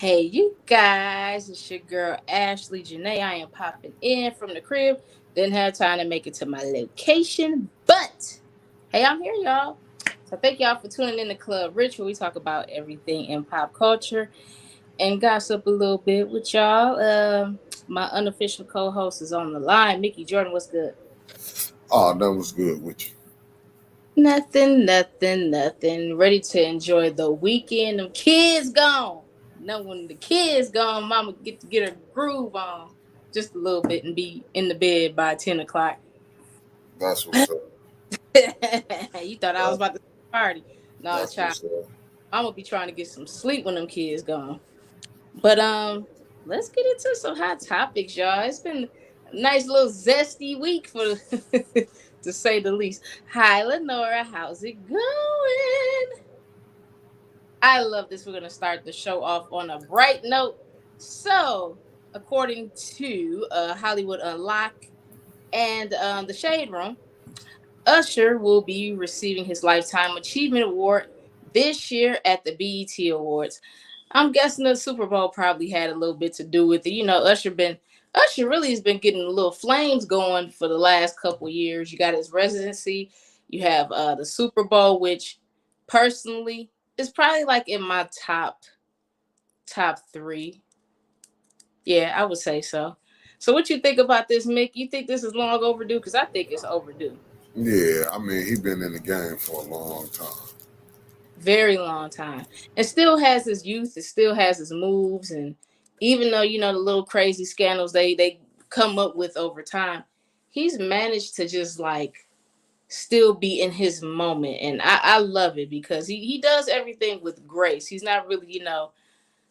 Hey, you guys, it's your girl Ashley Janae. I am popping in from the crib. Didn't have time to make it to my location, but hey, I'm here, y'all. So thank y'all for tuning in to Club Rich, where we talk about everything in pop culture and gossip a little bit with y'all. My unofficial co-host is on the line. Mickey Jordan, what's good? Oh, that was good with you. Nothing, nothing, nothing. Ready to enjoy the weekend. Them kids gone. Know when the kids gone, mama get to get her groove on just a little bit and be in the bed by 10 o'clock. That's what's up. You thought I was That's, about to party. No, that's child. what's up. I'm gonna be trying to get some sleep when them kids gone. But let's get into some hot topics, y'all. It's been a nice little zesty week for to say the least. Hi, Lenora. How's it going? I love this. We're going to start the show off on a bright note. So, according to Hollywood Unlocked and the Shade Room, Usher will be receiving his Lifetime Achievement Award this year at the BET Awards. I'm guessing the Super Bowl probably had a little bit to do with it. You know, Usher really has been getting a little flames going for the last couple years. You got his residency, you have the Super Bowl, which personally is probably like in my top three. Yeah, I would say so. So, what you think about this, Mick? You think this is long overdue? Because I think it's overdue. Yeah, I mean, he been in the game for a long time. Very long time. And still has his youth, it still has his moves, and even though the little crazy scandals they come up with over time, he's managed to just like still be in his moment. And I love it because he does everything with grace. He's not really,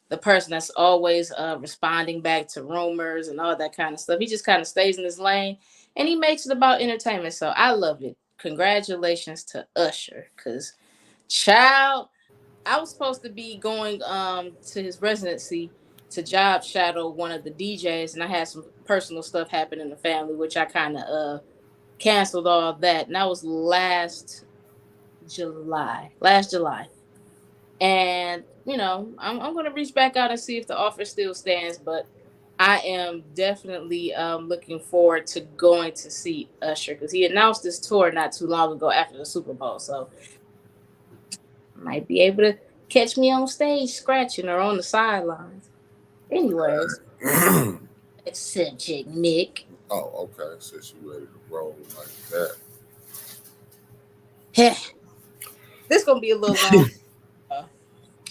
the person that's always responding back to rumors and all that kind of stuff. He just kind of stays in his lane and he makes it about entertainment. So I love it. Congratulations to Usher. Cause child, I was supposed to be going to his residency to job shadow one of the DJs, and I had some personal stuff happen in the family, which I kind of canceled all that, and that was last July, and I'm gonna reach back out and see if the offer still stands, but I am definitely looking forward to going to see Usher because he announced this tour not too long ago after the Super Bowl, so might be able to catch me on stage scratching or on the sidelines. Anyways, Okay. next subject, Nick. Oh, okay. Since you ready to roll like that. This gonna be a little long.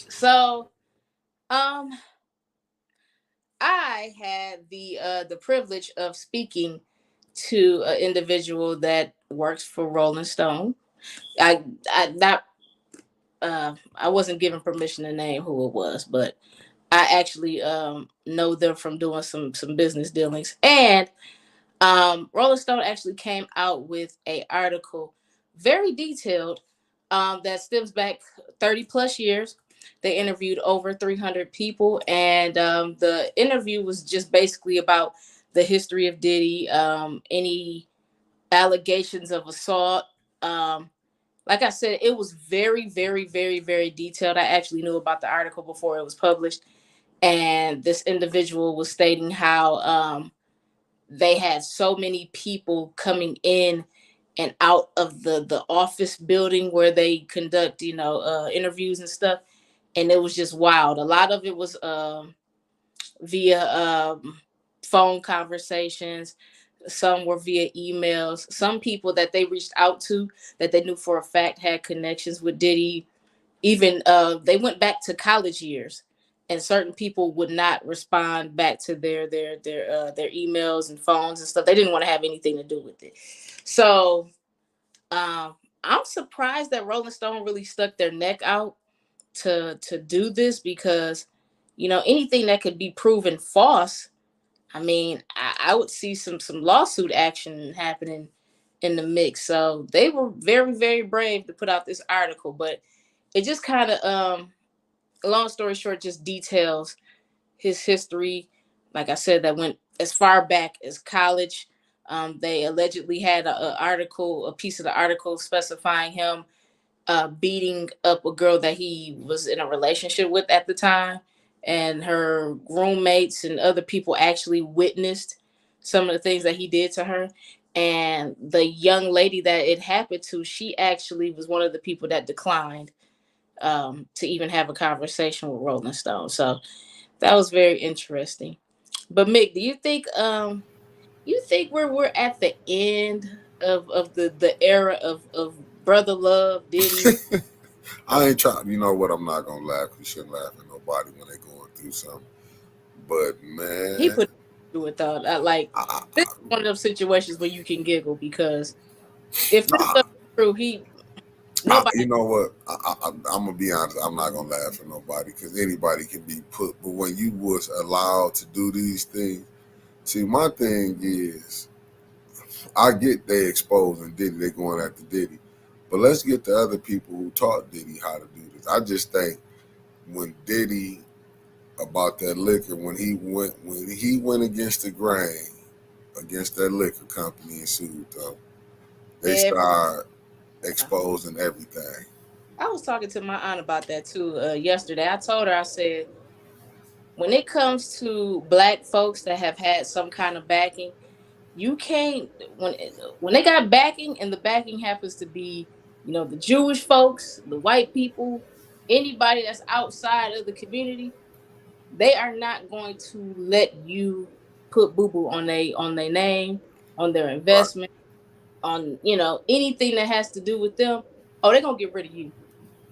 So, um, I had the privilege of speaking to an individual that works for Rolling Stone. I I not I wasn't given permission to name who it was, but I actually know them from doing some business dealings. And Rolling Stone actually came out with a article, very detailed, that stems back 30 plus years. They interviewed over 300 people, and the interview was just basically about the history of Diddy, any allegations of assault. Um, like I said, it was very, very, very, very detailed. I actually knew about the article before it was published, and this individual was stating how they had so many people coming in and out of the office building where they conduct interviews and stuff, and it was just wild. A lot of it was via phone conversations. Some were via emails. Some people that they reached out to that they knew for a fact had connections with Diddy, even they went back to college years, and certain people would not respond back to their emails and phones and stuff. They didn't want to have anything to do with it. So I'm surprised that Rolling Stone really stuck their neck out to do this because anything that could be proven false, I mean, I would see some lawsuit action happening in the mix. So they were very, very brave to put out this article, but it just kind of long story short, just details his history. Like I said, that went as far back as college. They allegedly had a piece of the article specifying him beating up a girl that he was in a relationship with at the time, and her roommates and other people actually witnessed some of the things that he did to her. And the young lady that it happened to, she actually was one of the people that declined to even have a conversation with Rolling Stone. So that was very interesting. But Mick, do you think we're at the end of the era of brother love, Diddy? I ain't trying. You know what? I'm not gonna laugh. You shouldn't laugh at nobody when they going through something. But He man, put through it though. Like I, this is one of those situations where you can giggle because if this I, stuff is true, he nobody. you know what? I'm gonna be honest. I'm not gonna laugh at nobody because anybody can be put. But when you was allowed to do these things, see, my thing is, I get they exposing Diddy, they going after Diddy, but let's get the other people who taught Diddy how to do this. I just think when Diddy about that liquor, when he went against the grain, against that liquor company and sued them, they Every, start exposing everything. I was talking to my aunt about that too yesterday. I told her, I said, when it comes to black folks that have had some kind of backing, you can't when they got backing and the backing happens to be, the Jewish folks, the white people, anybody that's outside of the community, they are not going to let you put boo boo on their name, on their Right. investment, on anything that has to do with them. Oh, they're gonna get rid of you.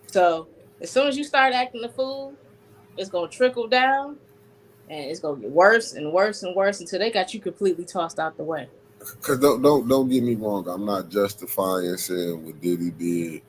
So as soon as you start acting the fool, it's gonna trickle down and it's gonna get worse and worse and worse until they got you completely tossed out the way. Because don't get me wrong. I'm not justifying saying what Diddy did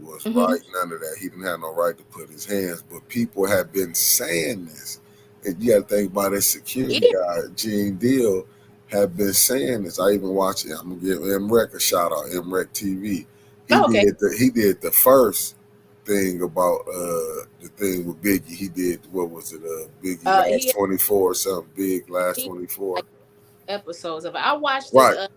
was Hmm. right. None of that. He didn't have no right to put his hands. But people have been saying this, and you got to think about his security Yeah. guy, Gene Deal, have been saying this. I even watched it. I'm gonna give MREC a shout out. MREC TV. He Oh, okay. did the first thing about the thing with Biggie. He did what was it? Biggie He last 24 or something. Big last he 24. like episodes of it. I watched it. Right.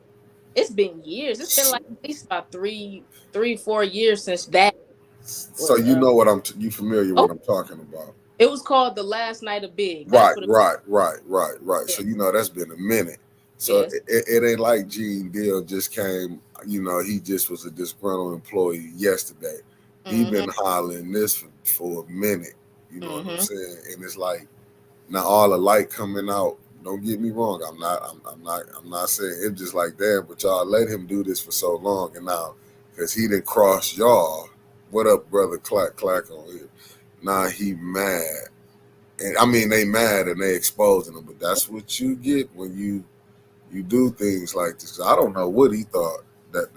It's been years. It's been like at least about 4 years since that So was. you know what you familiar Oh, what I'm talking about. it was called The Last Night of Big. That's Right, what it right, right, right, right. So is. you know that's been a minute. So Yes. it ain't like Gene Deal just came. He just was a disgruntled employee yesterday. He Mm-hmm. been hollering this for a minute. You know what I'm Mm-hmm. saying? And it's like now all the light coming out. Don't get me wrong. I'm not saying it's just like that. But y'all let him do this for so long, and now because he didn't cross y'all. What up, brother? Clack clack on here. Now he mad. And I mean, they mad and they exposing them, but that's what you get when you do things like this. I don't know what he thought that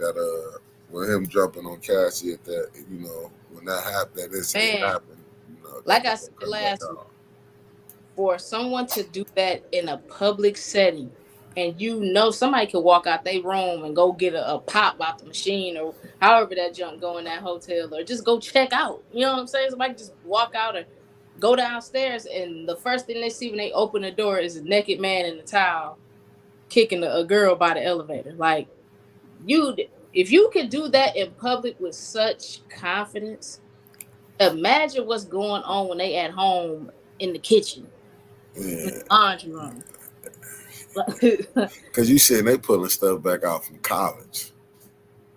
when him jumping on Cassie at that, when that happened, that incident Man, happened, that like I was said gonna cut back last week, out. for someone to do that in a public setting, and somebody could walk out their room and go get a pop out the machine or however that junk go in that hotel or just go check out. You know what I'm saying? Somebody just walk out or go downstairs, and the first thing they see when they open the door is a naked man in a towel kicking a girl by the elevator. Like, you, if you could do that in public with such confidence, imagine what's going on when they at home in the kitchen, in Yeah, the laundry room. because you said they pulling stuff back out from college.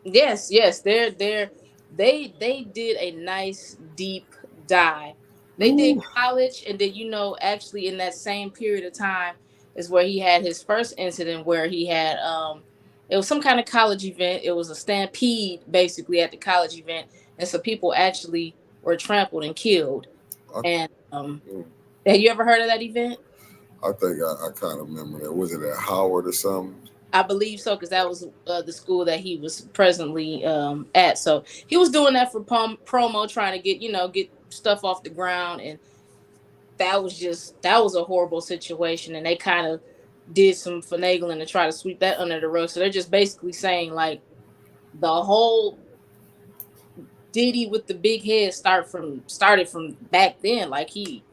Yes, yes, they did a nice deep dive. They did Ooh, college, and then actually in that same period of time is where he had his first incident where he had it was some kind of college event. It was a stampede basically at the college event, and so people actually were trampled and killed. I, And mm, have you ever heard of that event? I think I kind of remember that. Was it at Howard or something? I believe so, because that was the school that he was presently at. So he was doing that for promo, trying to get stuff off the ground, and that was a horrible situation. And they kind of did some finagling to try to sweep that under the rug. So they're just basically saying like the whole Diddy with the big head started from back then. Like he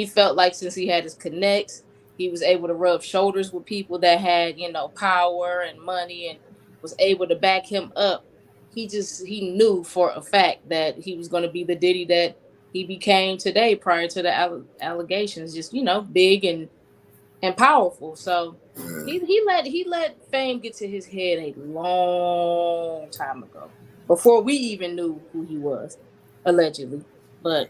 felt like since he had his connects, he was able to rub shoulders with people that had power and money and was able to back him up. He knew for a fact that he was going to be the Diddy that he became today prior to the allegations, just big and powerful. So Yeah. he let fame get to his head a long time ago, before we even knew who he was, allegedly. But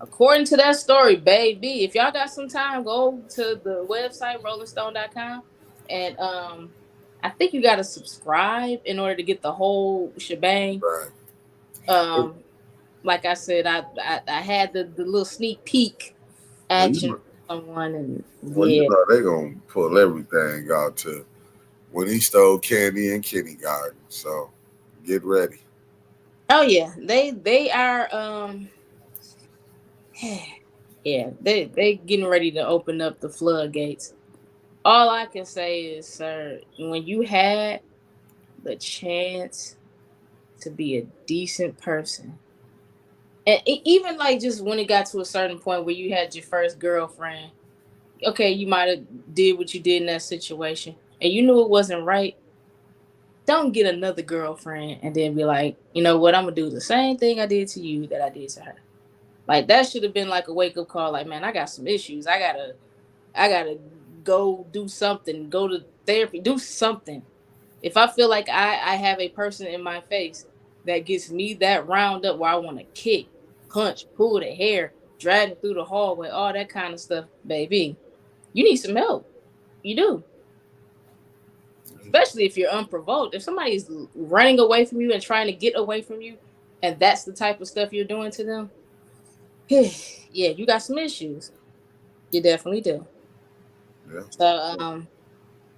according to that story, baby, if y'all got some time, go to the website rollingstone.com, and I think you got to subscribe in order to get the whole shebang. Right. Um, like I said, I had the little sneak peek Well, action from someone, and you yeah. know they gonna pull everything out to when he stole candy in kindergarten. So get ready. Oh yeah, they are yeah, they getting ready to open up the floodgates. All I can say is, sir, when you had the chance to be a decent person, and even like just when it got to a certain point where you had your first girlfriend, okay, you might have did what you did in that situation, and you knew it wasn't right. Don't get another girlfriend and then be like, you know what, I'm gonna do the same thing I did to you that I did to her. Like that should have been like a wake up call. Like, man, I got some issues. I gotta go do something. Go to therapy. Do something. If I feel like I have a person in my face that gets me that round up where I want to kick, punch, pull the hair, drag it through the hallway, all that kind of stuff, baby, you need some help. You do. Especially if you're unprovoked. If somebody's running away from you and trying to get away from you, and that's the type of stuff you're doing to them, yeah, you got some issues. You definitely do. Yeah. So,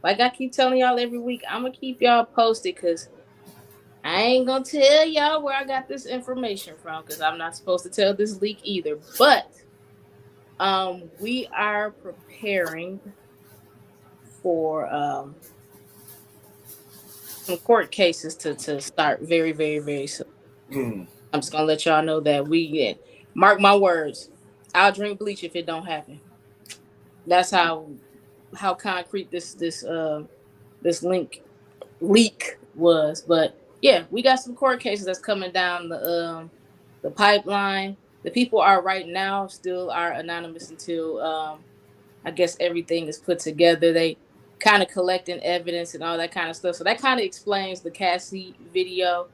like I keep telling y'all every week, I'm gonna keep y'all posted because I ain't gonna tell y'all where I got this information from because I'm not supposed to tell this leak either. But we are preparing for some court cases to start very, very, very soon. Mm. I'm just gonna let y'all know that mark my words. I'll drink bleach if it don't happen. That's how concrete this leak was. But yeah, we got some court cases that's coming down the pipeline. The people are right now still are anonymous until I guess everything is put together. They kind of collecting evidence and all that kind of stuff. So that kind of explains the Cassie video.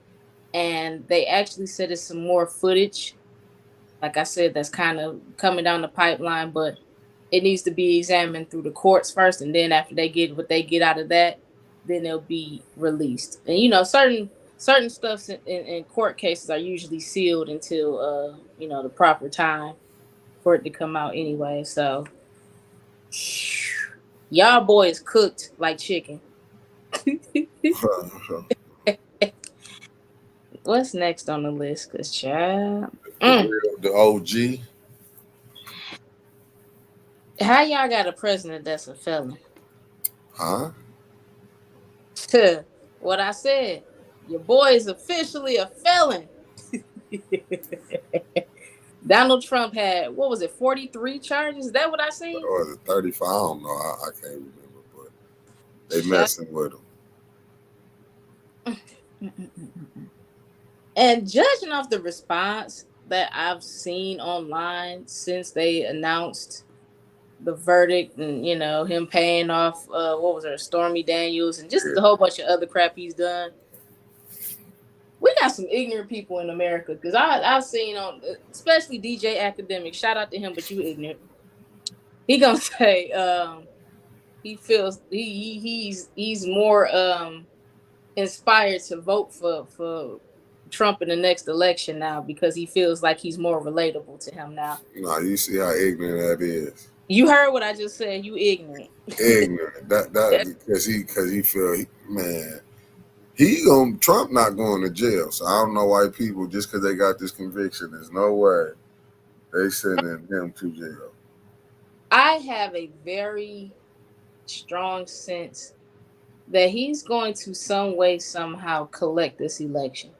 And they actually said it's some more footage. Like I said, that's kind of coming down the pipeline, but it needs to be examined through the courts first, and then after they get what they get out of that, then they'll be released. And certain stuffs in court cases are usually sealed until the proper time for it to come out anyway. So y'all boys cooked like chicken. What's next on the list? Cause child, The OG. how y'all got a president that's a felon? Huh? What I said, your boy is officially a felon. Donald Trump had, what was it, 43 charges? Is that what I seen? Or is it 35? I don't know. I can't remember, but they Child. messing with him. And judging off the response that I've seen online since they announced the verdict, and him paying off what was her Stormy Daniels and just a Yeah. whole bunch of other crap he's done, we got some ignorant people in America. Because I've seen on, especially DJ Academic, shout out to him, but you ignorant. He gonna say he feels he's more inspired to vote for Trump in the next election now because he feels like he's more relatable to him now. Nah, you see how ignorant that is. You heard what I just said. You ignorant. Ignorant. That because he feel man. He gonna Trump not going to jail. So I don't know why people just because they got this conviction. There's no way they sending him to jail. I have a very strong sense that he's going to some way somehow collect this election.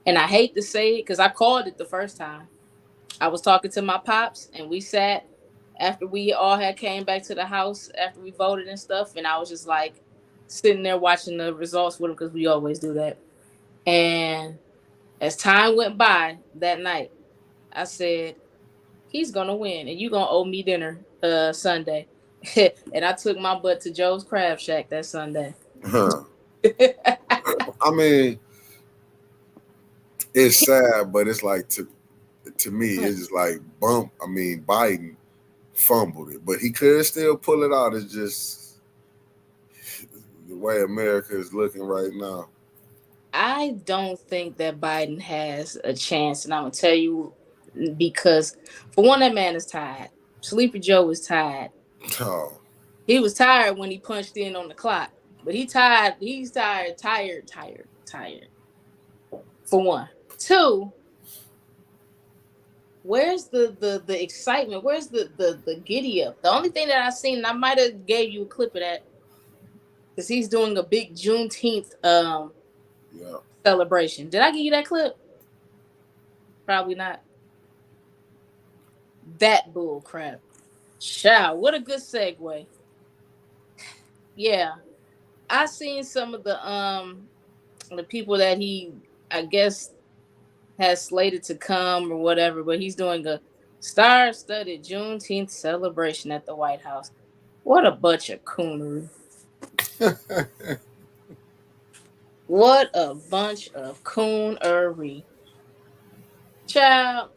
And I hate to say it because I called it the first time. I was talking to my pops and we sat after we all had came back to the house after we voted and stuff, and I was just like sitting there watching the results with him because we always do that. And As time went by that night, I said, he's gonna win, and you gonna owe me dinner Sunday. And I took my butt to Joe's Crab Shack that Sunday. Huh. I mean, it's sad, but it's like to me, it's just like Biden fumbled it, but he could still pull it out. It's just the way America is looking right now. I don't think that Biden has a chance, and I'm gonna tell you because, for one, that man is tired. Sleepy Joe is tired. Oh, He was tired when he punched in on the clock, but he tired. He's tired, tired. For one, two. Where's the excitement? Where's the giddy up? The only thing that I seen, and I might have gave you a clip of that, because he's doing a big Juneteenth yeah. celebration. Did I give you that clip? Probably not. That bull crap. Child, what a good segue. Yeah, I seen some of the people that he, I guess, has slated to come or whatever, but he's doing a star-studded Juneteenth celebration at the White House. What a bunch of coonery. What a bunch of coonery. Child,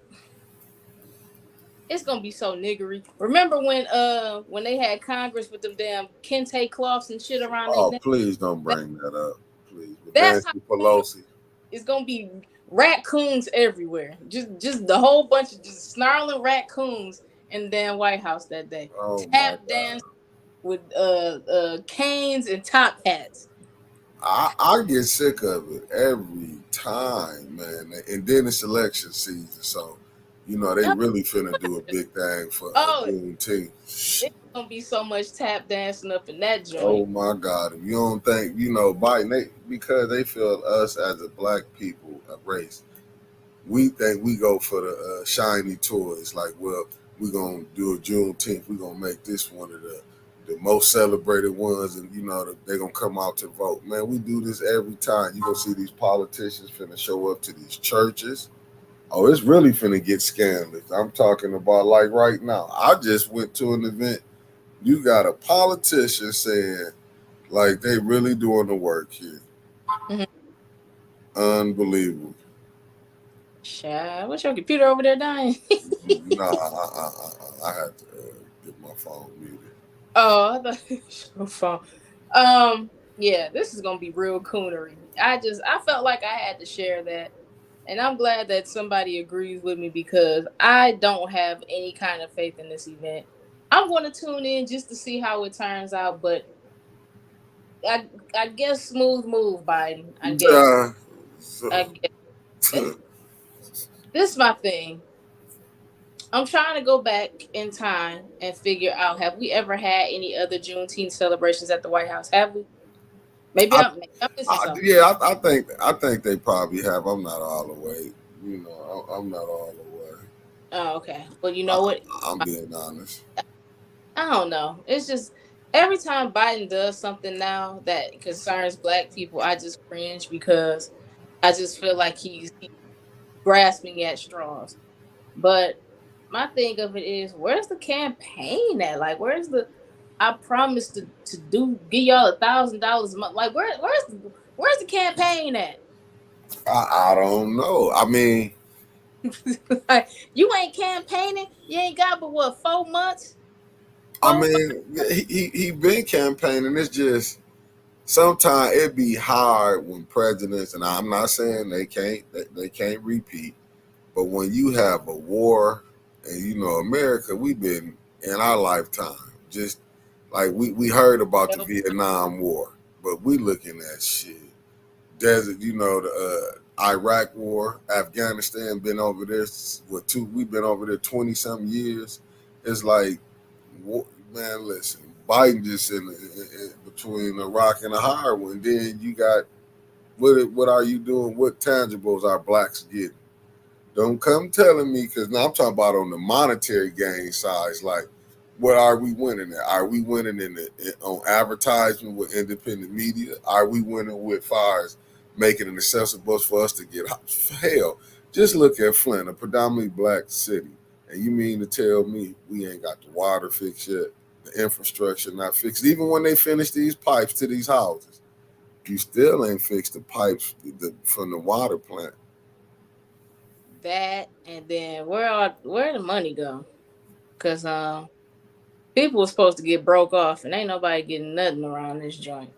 it's gonna be so niggery. Remember when they had Congress with them damn kente cloths and shit around their Oh, neck? please don't bring that up, please. With That's Nancy how Pelosi. it's gonna be raccoons everywhere. Just the whole bunch of just snarling raccoons in the damn White House that day. Oh my Tap God. dance with canes and top hats. I get sick of it every time, man. And then it's election season, so you know they really finna do a big thing for Oh, Juneteenth. it's gonna be so much tap dancing up in that Oh joint. my God! If you don't think Biden, because they feel us as a black people, a race, we think we go for the shiny toys. Like, well, we're gonna do a Juneteenth. We're gonna make this one of the most celebrated ones, and they're gonna come out to vote. Man, we do this every time. You gonna see these politicians finna show up to these churches. Oh, it's really finna get scandalous. I'm talking about like right now. I just went to an event. You got a politician saying like they really doing the work here. Mhm. Unbelievable. Child, what's your computer over there dying? Nah, I had to get my phone muted. Oh, I thought it was your phone. Yeah, this is gonna be real coonery. I felt like I had to share that, and I'm glad that somebody agrees with me because I don't have any kind of faith in this event. I'm going to tune in just to see how it turns out, but I I guess smooth move, Biden. I guess. Yeah. I guess. This is my thing. I'm trying to go back in time and figure out, have we ever had any other Juneteenth celebrations at the White House? Have we? I, Maybe I'm missing something. yeah, I think they probably have. I'm not all the way. I'm not all the way. Oh, okay. Well, you know I, what? I'm being honest. I don't know. It's just every time Biden does something now that concerns Black people, I just cringe because I just feel like he's grasping at straws. But my thing of it is, where's the campaign at? Like, where's the I promise to do give y'all $1,000 a month? Like, where's the campaign at? I don't know. I mean, Like, you ain't campaigning. You ain't got but what 4 months? I 4 months. mean, he been campaigning. It's just sometimes it be hard when presidents, and I'm not saying they can't repeat, but when you have a war, and America, we've been in our lifetime just like we heard about the Vietnam War, but we looking at shit desert, the Iraq War, Afghanistan, been over there we've been over there 20 something years. It's like, man, listen, Biden just in between a rock and a hard one. Then you got what are you doing? What tangibles are blacks getting? Don't come telling me, because now I'm talking about on the monetary gain side. Like, what are we winning at? Are we winning on advertisement with independent media? Are we winning with fires making it accessible for us to get out. Hell, just look at Flint, a predominantly black city, and you mean to tell me we ain't got the water fixed yet, the infrastructure not fixed? Even when they finish these pipes to these houses, you still ain't fixed the pipes from the water plant. That, and then where the money go? Cause people were supposed to get broke off, and ain't nobody getting nothing around this joint.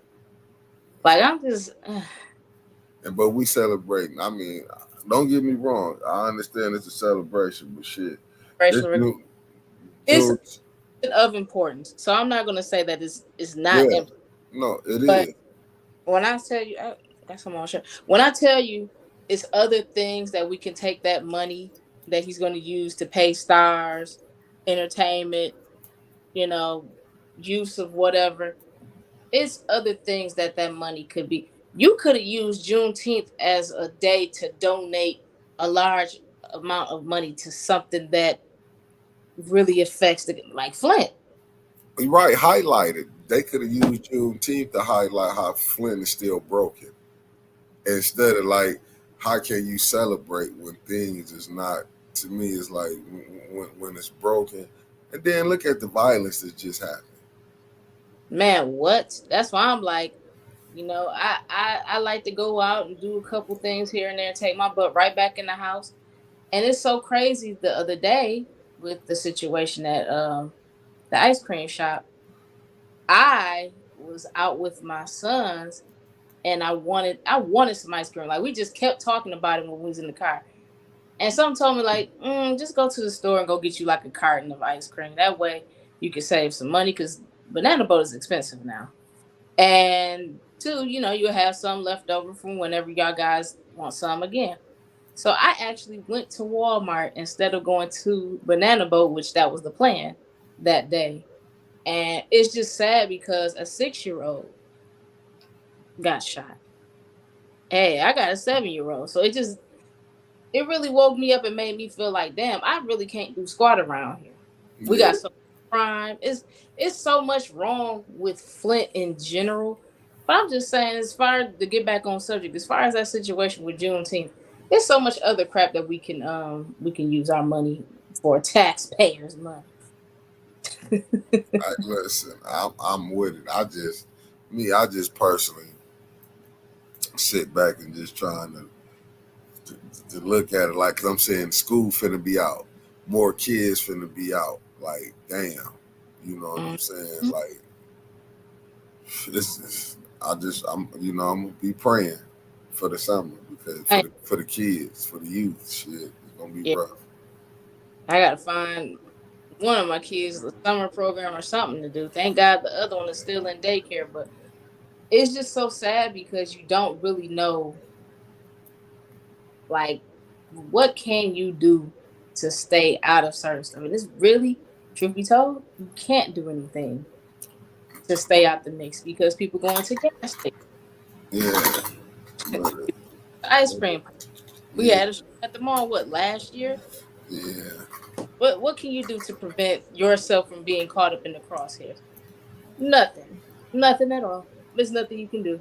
Like I'm just, But we celebrating. I mean, don't get me wrong. I understand it's a celebration, but shit, this racial. new It's June, of importance, so I'm not gonna say that it's not yeah, important. no, it But is. when I tell you, that's what I'm on sure. When I tell you, it's other things that we can take that money that he's going to use to pay stars, entertainment, you know, use of whatever. It's other things that money could be. You could have used Juneteenth as a day to donate a large amount of money to something that really affects like Flint. You're right, highlighted. They could have used Juneteenth to highlight how Flint is still broken, instead of like, how can you celebrate when things is not? To me, it's like when it's broken, and then look at the violence that just happened. Man, what? That's why I'm like, I like to go out and do a couple things here and there, take my butt right back in the house. And it's so crazy the other day with the situation at the ice cream shop. I was out with my sons and I wanted some ice cream. Like we just kept talking about it when we was in the car. And some told me like, just go to the store and go get you like a carton of ice cream. That way you can save some money because banana boat is expensive now. And two, you'll have some left over from whenever y'all guys want some again. So I actually went to Walmart instead of going to Banana Boat, which that was the plan that day. And it's just sad because a 6-year-old got shot. Hey, I got a 7-year-old. So it really woke me up and made me feel like, damn, I really can't do squat around here. We Yeah, got so much crime. It's so much wrong with Flint in general. But I'm just saying, as far to get back on subject, as far as that situation with Juneteenth, there's so much other crap that we can use our money for, taxpayers' money. listen, I'm with it. I just personally sit back and just trying to look at it like, cause I'm saying school finna be out, more kids finna be out. Like, damn, you know what I'm saying? Mhm. Like, this is. I'm gonna be praying for the summer because Hey, for the kids, for the youth, shit, it's gonna be yeah, rough. I gotta find one of my kids a summer program or something to do. Thank God the other one is still in daycare, but it's just so sad because you don't really know, like, what can you do to stay out of certain stuff. And it's really, truth be told, you can't do anything to stay out the mix because people go into gas stations. Yeah, but, Ice cream. We yeah, had a show at the mall, what, last year? yeah. What can you do to prevent yourself from being caught up in the crosshairs? Nothing. Nothing at all. There's nothing you can do.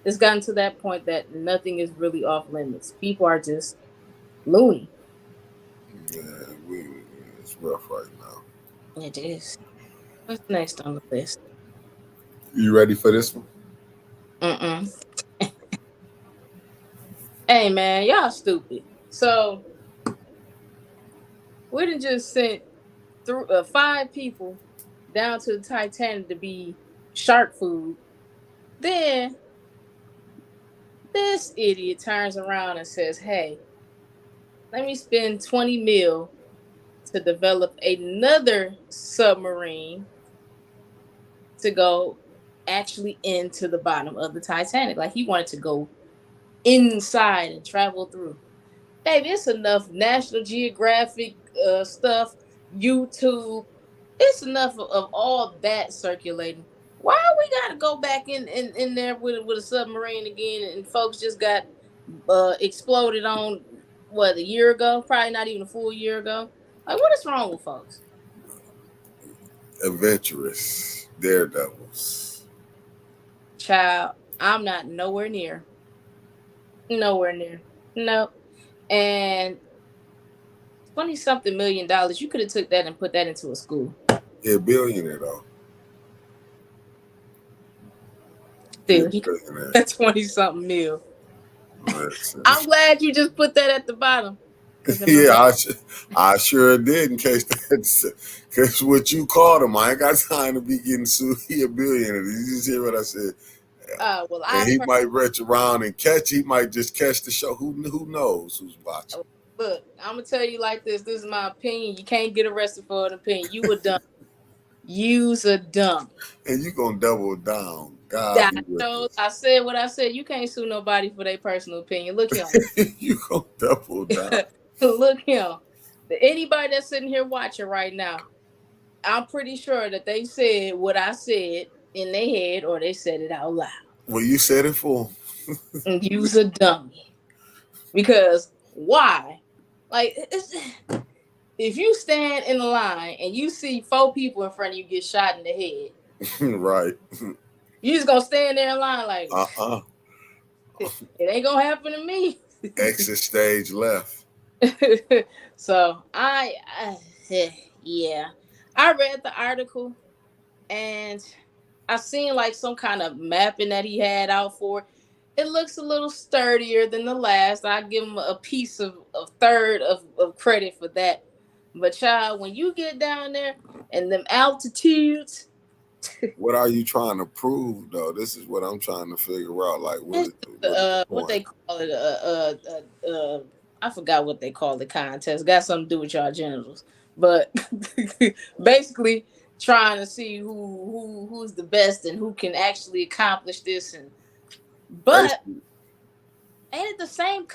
It's gotten to that point that nothing is really off limits. People are just loony. Yeah, it's rough right now. It is. What's next on the list? You ready for this one? Mm-mm. Hey man, y'all stupid. So we done just sent through 5 people down to the Titanic to be shark food. Then this idiot turns around and says, "Hey, let me spend 20 mil to develop another submarine to go actually into the bottom of the Titanic." Like he wanted to go inside and travel through. Baby, it's enough National Geographic stuff, YouTube. It's enough of all that circulating. Why we gotta go back in there with a submarine again? And folks just got exploded on what, a year ago? Probably not even a full year ago. Like, what is wrong with folks? Adventurous daredevils. Child. I'm not nowhere near. Nowhere near. No. And 20 something $1 million, you could have took that and put that into a school. He a billionaire though. Still, he got 20 something mil. I'm glad you just put that at the bottom. Yeah, I sure did. In case that's what you called him. I ain't got time to be getting sued. He a billionaire. Did you just hear what I said? Well, and he might reach around and catch. He might just catch the show. Who knows who's watching? Look, I'm gonna tell you like this. This is my opinion. You can't get arrested for an opinion. You were dumb. You's a dumb. And you gonna double down. God, I said what I said. You can't sue nobody for their personal opinion. Look him. You gonna double down. Look him. Anybody that's sitting here watching right now, I'm pretty sure that they said what I said in their head, or they said it out loud. Well, you said it for them. You's a dummy. Because why? Like, if you stand in the line and you see 4 people in front of you get shot in the head, right? You just gonna stand there in line like, it ain't gonna happen to me. Exit stage left. So yeah, I read the article and I seen like some kind of mapping that he had out for. It looks a little sturdier than the last. I give him a piece of third of credit for that. But child, when you get down there and them altitudes. What are you trying to prove though? This is what I'm trying to figure out. Like what they call it, I forgot what they call the contest. Got something to do with y'all genitals. But basically trying to see who's the best and who can actually accomplish this. But ain't it the same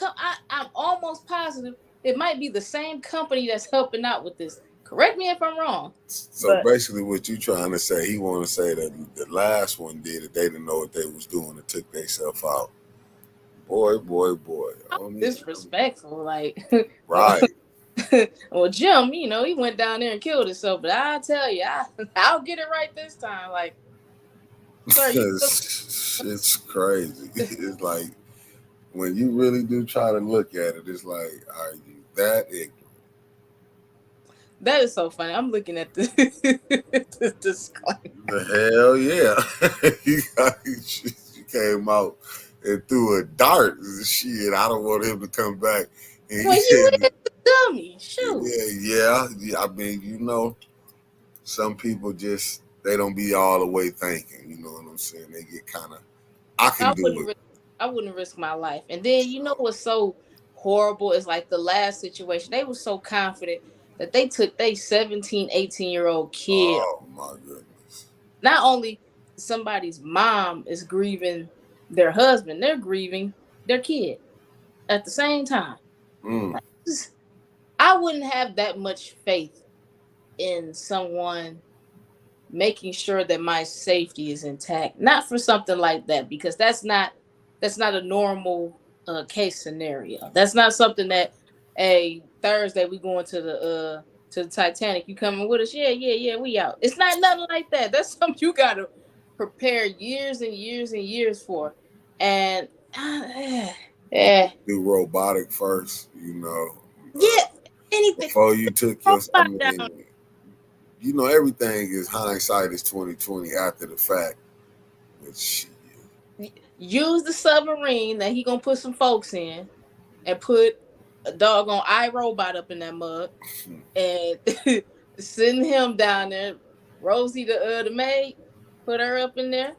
I'm almost positive it might be the same company that's helping out with this. Correct me if I'm wrong. So basically what you trying to say, he want to say that the last one did it. They didn't know what they was doing and took themselves out. Boy. Disrespectful, like. Right. Well, Jim, he went down there and killed himself, but I'll tell you, I'll get it right this time. Like, it's crazy. It's like, when you really do try to look at it, it's like, are you that ignorant? That is so funny. I'm looking at this disclaimer. The hell yeah. You came out and threw a dart. Shit, I don't want him to come back. And well, you is a dummy. Shoot. Yeah. I mean, some people just, they don't be all the way thinking. You know what I'm saying? They get kind of, I wouldn't risk my life. And then, what's so horrible is like the last situation. They were so confident that they took their 17, 18-year-old kid. Oh, my goodness. Not only somebody's mom is grieving their husband, they're grieving their kid at the same time. I wouldn't have that much faith in someone making sure that my safety is intact. Not for something like that, because that's not a normal case scenario. That's not something that Thursday we going to the Titanic. You coming with us? Yeah, we out. It's not nothing like that. That's something you gotta prepare years and years and years for. And do robotic first, Yeah, anything before you took your. Everything is hindsight is 20/20 after the fact. But shit. Use the submarine that he gonna put some folks in, and put a doggone iRobot up in that mug, and send him down there. Rosie, the maid, put her up in there,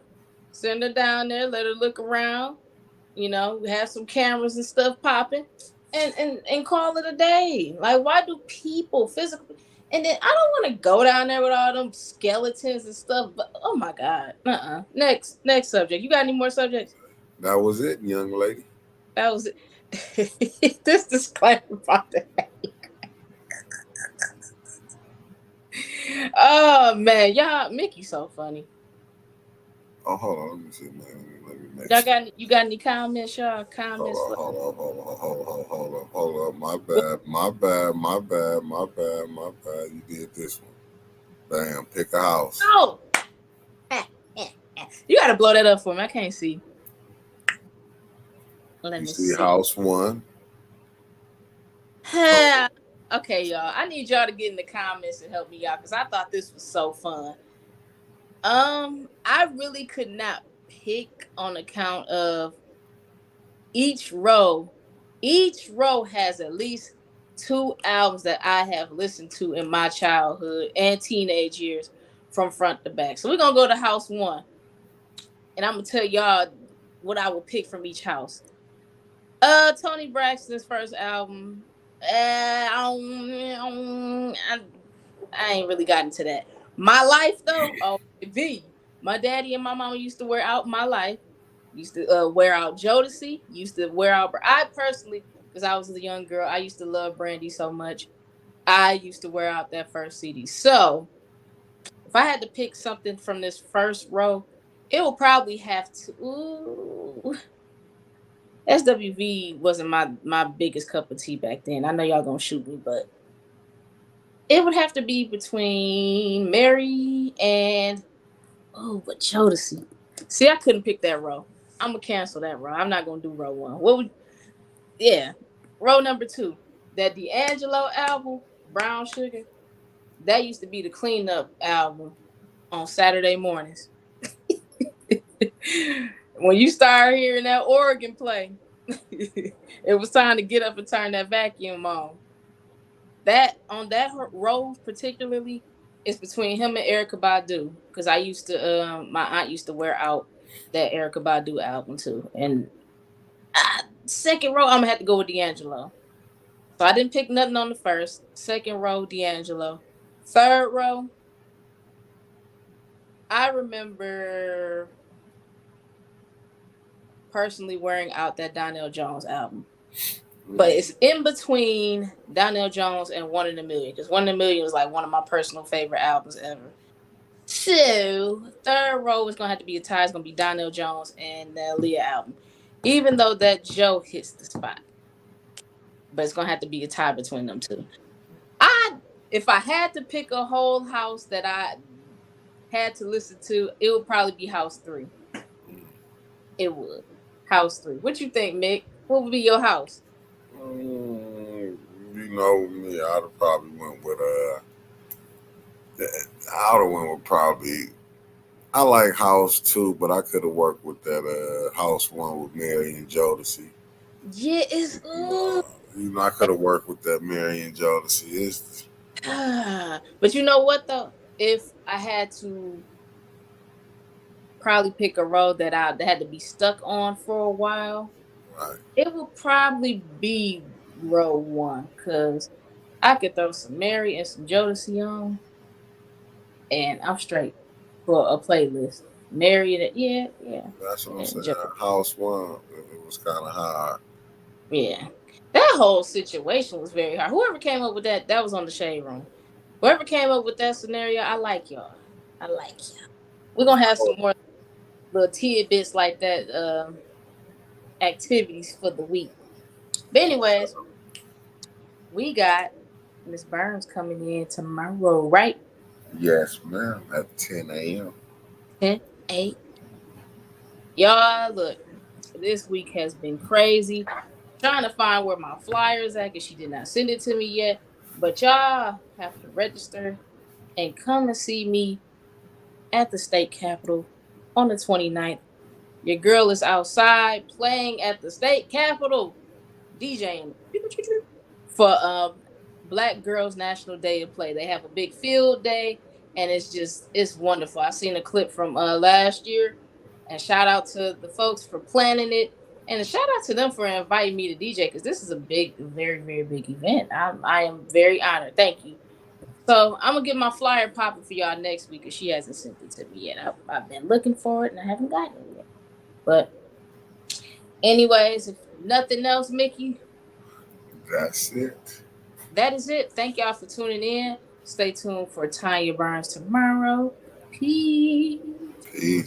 send her down there, let her look around. Have some cameras and stuff popping, and call it a day. Like, why do people physically? And then I don't want to go down there with all them skeletons and stuff. But oh my God, Next subject. You got any more subjects? That was it, young lady. That was it. This disclaimer about that. Oh man, y'all, Mickey's so funny. Oh, hold on, let me see, man. You got any comments, y'all? Comments? Hold on. My bad. You did this one. Bam, pick a house. Oh, you gotta blow that up for me. I can't see. Let You me see see. House One. Okay, y'all. I need y'all to get in the comments and help me out because I thought this was so fun. I really could not pick on account of each row. Each row has at least two albums that I have listened to in my childhood and teenage years from front to back. So we're gonna go to House One, and I'm gonna tell y'all what I would pick from each house. Tony Braxton's first album. I ain't really got into that. My Life though, oh V. My daddy and my mama used to wear out My Life. Used to wear out Jodeci. Used to wear out. I personally, because I was a young girl, I used to love Brandy so much. I used to wear out that first CD. So if I had to pick something from this first row, it will probably have to. Ooh, SWV wasn't my biggest cup of tea back then. I know y'all gonna shoot me, but it would have to be between Mary and but Jodeci. See, I couldn't pick that row. I'm gonna cancel that row. I'm not gonna do row one. What would row number two? That D'Angelo album, Brown Sugar. That used to be the cleanup album on Saturday mornings. When you start hearing that organ play, it was time to get up and turn that vacuum on. That on that row particularly is between him and Erykah Badu because I used to my aunt used to wear out that Erykah Badu album too. And second row I'm gonna have to go with D'Angelo. So I didn't pick nothing on the first. Second row D'Angelo. Third row I remember personally wearing out that Donnell Jones album. But it's in between Donnell Jones and One in a Million because One in a Million was like one of my personal favorite albums ever. So third row is gonna have to be a tie. It's gonna be Donnell Jones and the Leah album, even though that Joe hits the spot. But it's gonna have to be a tie between them two. If I had to pick a whole house that I had to listen to, it would probably be House Three. It would. House Three. What you think, Mick? What would be your house? You know me, I'd have probably went with I would have went with probably. I like House 2, but I could have worked with that House 1 with Mary and Jodeci. Yeah, it's I could have worked with that Mary and Jodeci. It's but you know what though? If I had to probably pick a road that I had to be stuck on for a while, right. it would probably be row one because I could throw some Mary and some Jodeci on, and I'm straight for a playlist. Mary, yeah, That's what I'm and saying. Jodeci. House 1, it was kind of hard. Yeah. That whole situation was very hard. Whoever came up with that was on the shade room. Whoever came up with that scenario, I like y'all. I like y'all. We're gonna have some more little tidbits like that activities for the week. But anyways, we got Miss Burns coming in tomorrow, right? Yes, ma'am. At 10 a.m. 10, 8. Y'all, look, this week has been crazy. Trying to find where my flyers at because she did not send it to me yet. But y'all have to register and come and see me at the state capitol on the 29th. Your girl is outside playing at the state capitol, DJing for Black Girls National Day of Play. They have a big field day, and it's wonderful. I seen a clip from last year, and shout out to the folks for planning it, and a shout out to them for inviting me to DJ because this is a big, very, very big event. I am very honored. Thank you. So I'm gonna get my flyer popping for y'all next week because she hasn't sent it to me yet. I've been looking for it and I haven't gotten it yet. But anyways, if nothing else, Mickey, That's it. that is it. Thank y'all for tuning in. Stay tuned for Tanya Burns tomorrow. Peace. Peace.